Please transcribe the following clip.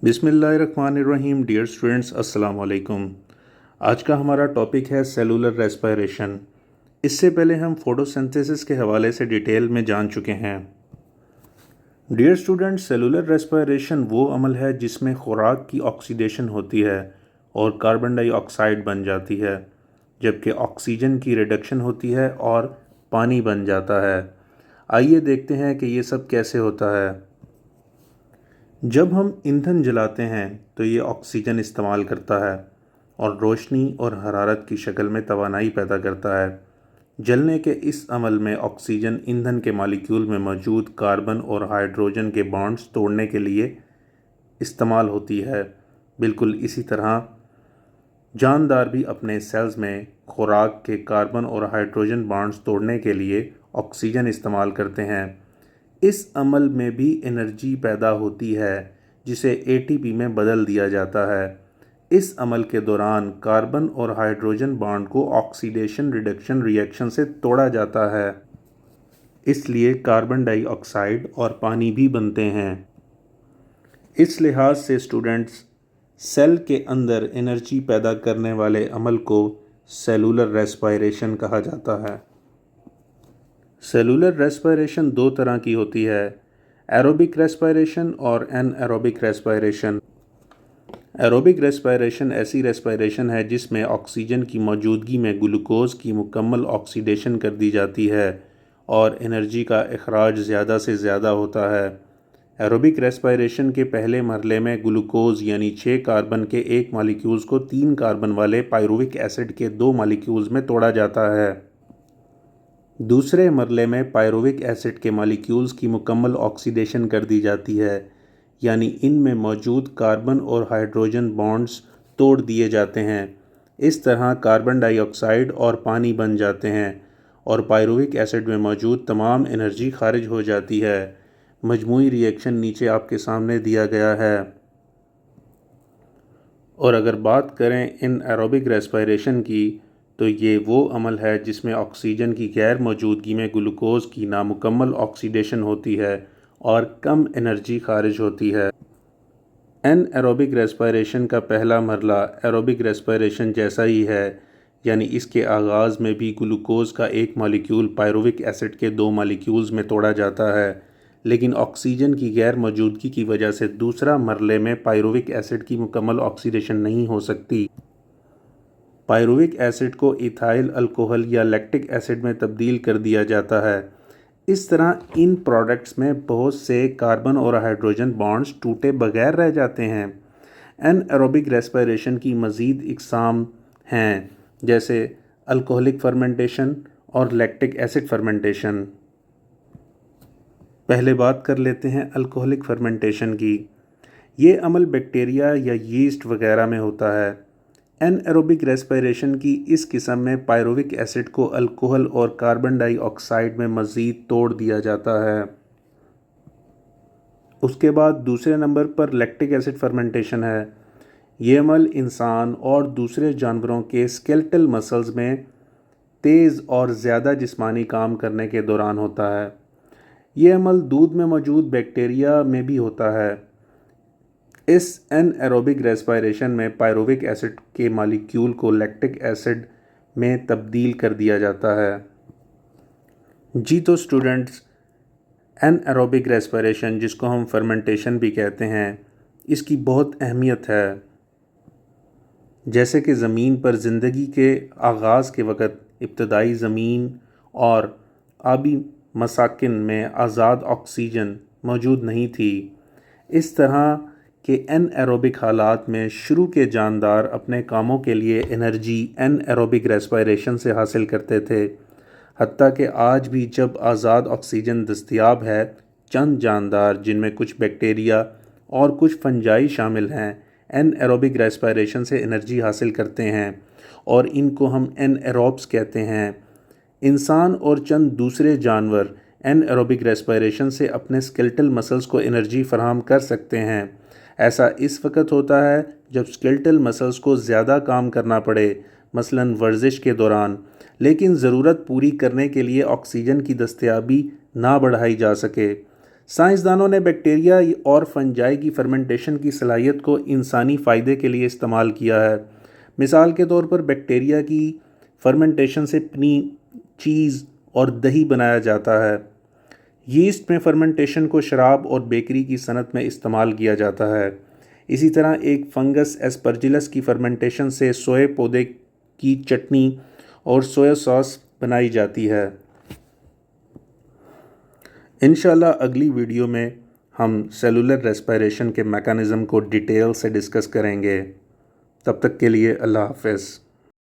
بسم اللہ الرحمن الرحیم۔ ڈیئر اسٹوڈنٹس، السلام علیکم۔ آج کا ہمارا ٹاپک ہے سیلولر ریسپائریشن۔ اس سے پہلے ہم فوٹوسنتھسس کے حوالے سے ڈیٹیل میں جان چکے ہیں۔ ڈیئر اسٹوڈنٹس، سیلولر ریسپائریشن وہ عمل ہے جس میں خوراک کی آکسیڈیشن ہوتی ہے اور کاربن ڈائی آکسائڈ بن جاتی ہے، جبکہ آکسیجن کی ریڈکشن ہوتی ہے اور پانی بن جاتا ہے۔ آئیے دیکھتے ہیں کہ یہ سب کیسے ہوتا ہے۔ جب ہم ایندھن جلاتے ہیں تو یہ آکسیجن استعمال کرتا ہے اور روشنی اور حرارت کی شکل میں توانائی پیدا کرتا ہے۔ جلنے کے اس عمل میں آکسیجن ایندھن کے مالیکیول میں موجود کاربن اور ہائیڈروجن کے بانڈز توڑنے کے لیے استعمال ہوتی ہے۔ بالکل اسی طرح جاندار بھی اپنے سیلز میں خوراک کے کاربن اور ہائیڈروجن بانڈز توڑنے کے لیے آکسیجن استعمال کرتے ہیں۔ اس عمل میں بھی انرجی پیدا ہوتی ہے جسے اے ٹی پی میں بدل دیا جاتا ہے۔ اس عمل کے دوران کاربن اور ہائیڈروجن بانڈ کو آکسیڈیشن ریڈکشن ری ایکشن سے توڑا جاتا ہے۔ اس لیے کاربن ڈائی آکسائڈ اور پانی بھی بنتے ہیں۔ اس لحاظ سے اسٹوڈنٹس، سیل کے اندر انرجی پیدا کرنے والے عمل کو سیلولر ریسپائریشن کہا جاتا ہے۔ سیلولر ریسپائریشن دو طرح کی ہوتی ہے، ایروبک ریسپائریشن اور anaerobic respiration. Aerobic respiration ایسی ریسپائریشن ہے جس میں آکسیجن کی موجودگی میں گلوکوز کی مکمل آکسیڈیشن کر دی جاتی ہے اور انرجی کا اخراج زیادہ سے زیادہ ہوتا ہے۔ ایروبک ریسپائریشن کے پہلے مرحلے میں گلوکوز یعنی 6 کاربن کے ایک مالیکیولز کو 3 کاربن والے پائرووک ایسڈ کے 2 مالیکیولز میں توڑا جاتا ہے۔ دوسرے مرحلے میں پائرووک ایسڈ کے مالیکیولز کی مکمل آکسیڈیشن کر دی جاتی ہے، یعنی ان میں موجود کاربن اور ہائیڈروجن بانڈز توڑ دیے جاتے ہیں۔ اس طرح کاربن ڈائی آکسائڈ اور پانی بن جاتے ہیں اور پائرووک ایسڈ میں موجود تمام انرجی خارج ہو جاتی ہے۔ مجموعی ری ایکشن نیچے آپ کے سامنے دیا گیا ہے۔ اور اگر بات کریں ان ایروبک ریسپائریشن کی تو یہ وہ عمل ہے جس میں آکسیجن کی غیر موجودگی میں گلوکوز کی نامکمل آکسیڈیشن ہوتی ہے اور کم انرجی خارج ہوتی ہے۔ این ایروبک ریسپائریشن کا پہلا مرحلہ ایروبک ریسپائریشن جیسا ہی ہے، یعنی اس کے آغاز میں بھی گلوکوز کا ایک مالیکیول پائرووک ایسڈ کے 2 مالیکیولز میں توڑا جاتا ہے، لیکن آکسیجن کی غیر موجودگی کی وجہ سے دوسرا مرحلے میں پائرووک ایسڈ کی مکمل آکسیڈیشن نہیں ہو سکتی۔ پائرووک ایسڈ کو ایتھائل الکوہل یا لیکٹک ایسڈ میں تبدیل کر دیا جاتا ہے۔ اس طرح ان پروڈکٹس میں بہت سے کاربن اور ہائیڈروجن بانڈز ٹوٹے بغیر رہ جاتے ہیں۔ این ایروبک ریسپائریشن کی مزید اقسام ہیں، جیسے الکوہلک فرمنٹیشن اور لیکٹک ایسڈ فرمنٹیشن۔ پہلے بات کر لیتے ہیں الکوہلک فرمنٹیشن کی۔ یہ عمل بیکٹیریا یا یسٹ وغیرہ میں ہوتا ہے۔ این ایروبک ریسپائریشن کی اس قسم میں پائرووک ایسڈ کو الکوہل اور کاربن ڈائی آکسائڈ میں مزید توڑ دیا جاتا ہے۔ اس کے بعد دوسرے نمبر پر لیکٹک ایسڈ فرمنٹیشن ہے۔ یہ عمل انسان اور دوسرے جانوروں کے اسکیلیٹل مسلز میں تیز اور زیادہ جسمانی کام کرنے کے دوران ہوتا ہے۔ یہ عمل دودھ میں موجود بیکٹیریا میں بھی ہوتا ہے۔ اس این ایروبک ریسپائریشن میں پائرووک ایسڈ کے مالیکیول کو لیکٹک ایسڈ میں تبدیل کر دیا جاتا ہے۔ جی تو اسٹوڈنٹس، این ایروبک ریسپائریشن جس کو ہم فرمنٹیشن بھی کہتے ہیں، اس کی بہت اہمیت ہے۔ جیسے کہ زمین پر زندگی کے آغاز کے وقت ابتدائی زمین اور آبی مساکن میں آزاد آکسیجن موجود نہیں تھی، اس طرح کہ این ایروبک حالات میں شروع کے جاندار اپنے کاموں کے لیے انرجی این ایروبک ریسپائریشن سے حاصل کرتے تھے۔ حتیٰ کہ آج بھی جب آزاد آکسیجن دستیاب ہے، چند جاندار جن میں کچھ بیکٹیریا اور کچھ فنجائی شامل ہیں این ایروبک ریسپائریشن سے انرجی حاصل کرتے ہیں اور ان کو ہم این ایروبس کہتے ہیں۔ انسان اور چند دوسرے جانور این ایروبک ریسپائریشن سے اپنے اسکیلیٹل مسلز کو انرجی فراہم کر سکتے ہیں۔ ایسا اس وقت ہوتا ہے جب اسکیلیٹل مسلز کو زیادہ کام کرنا پڑے، مثلاً ورزش کے دوران، لیکن ضرورت پوری کرنے کے لیے آکسیجن کی دستیابی نہ بڑھائی جا سکے۔ سائنسدانوں نے بیکٹیریا اور فنجائی کی فرمنٹیشن کی صلاحیت کو انسانی فائدے کے لیے استعمال کیا ہے۔ مثال کے طور پر بیکٹیریا کی فرمنٹیشن سے پنیر، چیز اور دہی بنایا جاتا ہے۔ یسٹ میں فرمنٹیشن کو شراب اور بیکری کی صنعت میں استعمال کیا جاتا ہے۔ اسی طرح ایک فنگس ایسپرجلس کی فرمنٹیشن سے سوئے پودے کی چٹنی اور سویا ساس بنائی جاتی ہے۔ انشاءاللہ اگلی ویڈیو میں ہم سیلولر ریسپائریشن کے میکانزم کو ڈیٹیل سے ڈسکس کریں گے۔ تب تک کے لیے اللہ حافظ۔